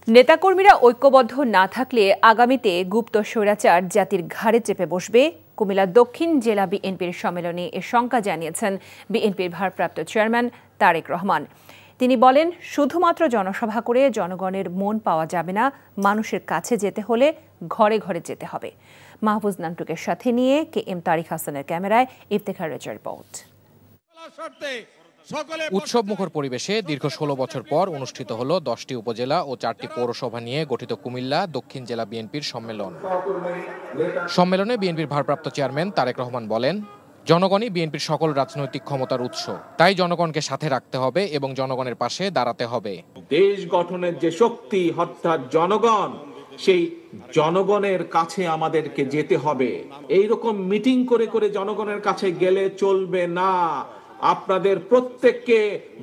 নেতাকর্মীরা ঐক্যবদ্ধ না থাকলে আগামীতে গুপ্ত স্বৈরাচার জাতির ঘাড়ে চেপে বসবে। কুমিল্লা দক্ষিণ জেলা বিএনপির সম্মেলনে এ শঙ্কা জানিয়েছেন বিএনপির ভারপ্রাপ্ত চেয়ারম্যান তারেক রহমান। তিনি বলেন, শুধুমাত্র জনসভা করে জনগণের মন পাওয়া যাবে না, মানুষের কাছে যেতে হলে ঘরে ঘরে যেতে হবে। মাহফুজ নান্টুকের সাথে নিয়ে KM তারিক হাসানের ক্যামেরায় ইফতেখার রেজার রিপোর্ট। উৎসবমুখর পরিবেশে দীর্ঘ 16 বছর পর অনুষ্ঠিত হলো 10টি উপজেলা ও 4টি পৌরসভা নিয়ে গঠিত কুমিল্লা দক্ষিণ জেলা বিএনপির সম্মেলন। সম্মেলনে বিএনপির ভারপ্রাপ্ত চেয়ারম্যান তারেক রহমান বলেন, জনগণই বিএনপির সকল রাজনৈতিক ক্ষমতার উৎস, তাই জনগণকে সাথে রাখতে হবে এবং জনগণের পাশে দাঁড়াতে হবে। দেশ গঠনের যে শক্তি অর্থাৎ জনগণ, সেই জনগণের কাছে আমাদেরকে যেতে হবে। এইরকম মিটিং করে করে জনগণের কাছে গেলে চলবে না। আপনাদের প্রত্যেককে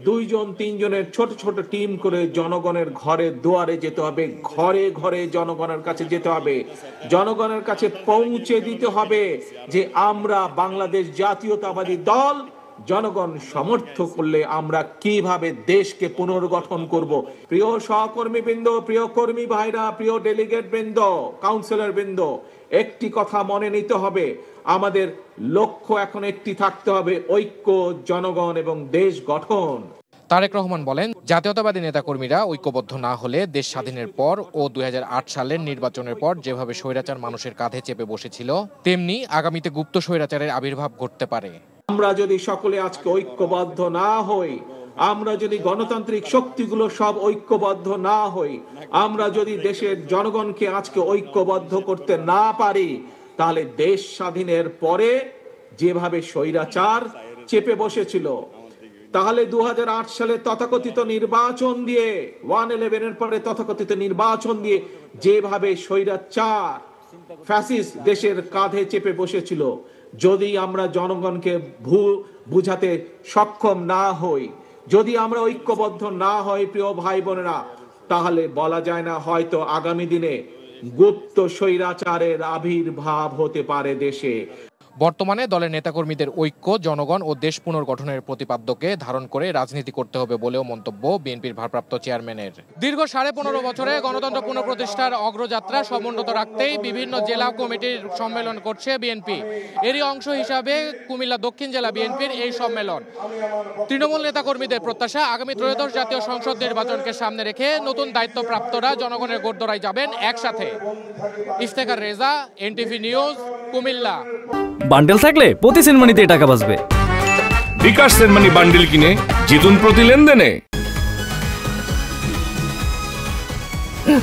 2 জন 3 জনের ছোট ছোট টিম করে জনগণের ঘরে দুয়ারে যেতে হবে, ঘরে ঘরে জনগণের কাছে যেতে হবে, জনগণের কাছে পৌঁছে দিতে হবে যে আমরা বাংলাদেশ জাতীয়তাবাদী দল, জনগণ সমর্থন করলে আমরা কিভাবে দেশকে পুনর্গঠন করব। প্রিয় সহকর্মী বৃন্দ, প্রিয় কর্মী ভাইরা, প্রিয় ডেলিগেট বৃন্দ, কাউন্সিলর বৃন্দ, একটি কথা মনে নিতে হবে, আমাদের লক্ষ্য এখন একটি থাকতে হবে, ঐক্য, জনগণ এবং দেশ গঠন। তারেক রহমান বলেন, জাতীয়তাবাদী নেতাকর্মীরা ঐক্যবদ্ধ না হলে দেশ স্বাধীনের পর ও 2008 সালের নির্বাচনের পর যেভাবে স্বৈরাচার মানুষের কাঁধে চেপে বসেছিল, তেমনি আগামীতে গুপ্ত স্বৈরাচারের আবির্ভাব ঘটতে পারে। আমরা যদি সকলে আজকে ঐক্যবদ্ধ না হই, আমরা যদি গণতান্ত্রিক শক্তিগুলো সব ঐক্যবদ্ধ না হই, আমরা যদি দেশের জনগণকে আজকে ঐক্যবদ্ধ করতে না পারি, তাহলে দেশ স্বাধীনের পরে যেভাবে স্বৈরাচার চেপে বসেছিল, তাহলে 2008 সালে তথাকথিত নির্বাচন দিয়ে, 111 এর পরে তথাকথিত নির্বাচন দিয়ে যেভাবে স্বৈরাচার ফ্যাসিস্ট দেশের কাঁধে চেপে বসেছিল, যদি আমরা জনগণকে বুঝাতে সক্ষম না হই, যদি আমরা ঐক্যবদ্ধ না হই প্রিয় ভাই বোনেরা, তাহলে বলা যায় না, হয়তো আগামী দিনে গুপ্ত স্বৈরাচারের আবির্ভাব হতে পারে দেশে। বর্তমানে দলের নেতাকর্মীদের ঐক্য, জনগণ ও দেশ পুনর্গঠনের প্রতিপাদ্যকে ধারণ করে রাজনীতি করতে হবে বলেও মন্তব্য বিএনপির ভারপ্রাপ্ত চেয়ারম্যানের। দীর্ঘ 15.5 বছরে গণতন্ত্র পুনঃপ্রতিষ্ঠার অগ্রযাত্রা সমুন্নত রাখতেই বিভিন্ন জেলা কমিটির সম্মেলন করছে বিএনপি। এরই অংশ হিসাবে কুমিল্লা দক্ষিণ জেলা বিএনপির এই সম্মেলন। তৃণমূল নেতাকর্মীদের প্রত্যাশা, আগামী ত্রয়োদশ জাতীয় সংসদ নির্বাচনকে সামনে রেখে নতুন দায়িত্বপ্রাপ্তরা জনগণের গোড়দোড়ায় যাবেন একসাথে। Iftekhar Reza, NTV news, Comilla. Bundle থাকলে প্রতি সেনমানিতে টাকা বাঁচবে। বিকাশ সেনমানি বান্ডেল কিনে জিতুন প্রতি লেনদেনে।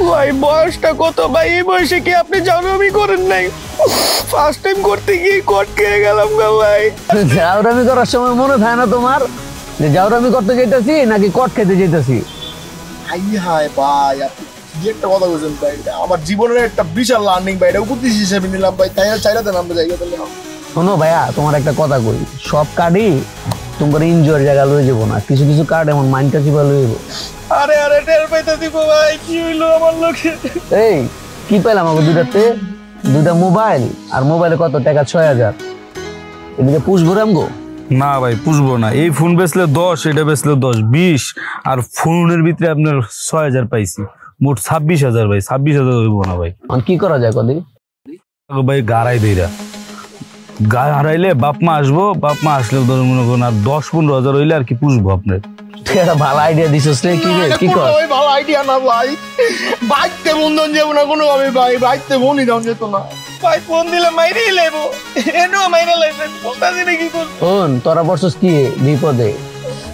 ভাই বয়সটা কত ভাই? এই বয়সে কি আপনি জাউরামি করেন নাই? ফার্স্ট টাইম করতে গিয়ে কট খেয়ে গেলাম গো ভাই। জাউরামি করার সময় মনে থাকে না তোমার যে জাউরামি করতে যাইতাছি নাকি কট খেতে যাইতাছি? হাই ভাই, আপনি কি একটা কথা বলছেন ভাই? আমার জীবনের একটা বিশাল লার্নিং ভাই, এটা উপদেশ হিসেবে নিলাম ভাই। তাই চাইলে দেন আমরা জায়গা দিলে। শোনো ভাইয়া, তোমার একটা কথা কই, সব কার্ডই তোমার এনজয়ের জায়গা লয়ে যাবো না, কিছু কিছু কার্ড এমন মাইন্ডটা চিপা লয়ে যাবো। আরে টের পাইতে দিব ভাই, কি হইলো আমার লোকে? এই কি পাইলাম আমাকে দুইটা মোবাইল, আর মোবাইলে কত টাকা? 6000। এদিকে পুষবো রামগো? না ভাই পুষবো না। এই ফোন বেচলে 10, এটা বেচলে 10, 20, আর ফোনের ভিতরে আপনার 6000 পাইছি, মোট 26,000 ভাই। 26,000 হইব না ভাই। কি করা যায় কদি ভাই? গাড়াই দেইরা গায়ে হারাইলে বাপ মা আসবো, বাপ মা আসলে ধরুন মনে করুন আর 10-15,000 হইলে আর কি পুষবো আপনার। ভালো আইডিয়া দিছিস রে। কি কর? ভালো আইডিয়া না ভাই, বাইতে বন্ধন যাবো না কোনো ভাবে ভাই, বাইতে বনি দাম যেত না ভাই। ফোন দিলে মাইরেই লেবো, এনো মাইরে লাইছেন বুঝতাছি না কি করব। ফোন তোরা বসছিস কি বিপদে?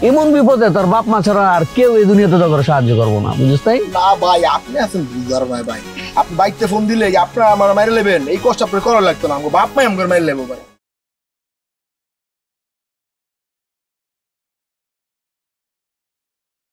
এমন বিপদে তোর বাপ মা ছাড়া আর কেউ এই দুনিয়াতে তোকে সাহায্য করবো না, বুঝিস তাই না ভাই? আপনি আছেন বুঝার ভাই। আপনি বাইকতে ফোন দিলে আপনারা আমার মাইরে লেবেন, এই কষ্ট আপনার করা লাগতো না। বাপ মাই আমার মাইরে লেবো ভাই।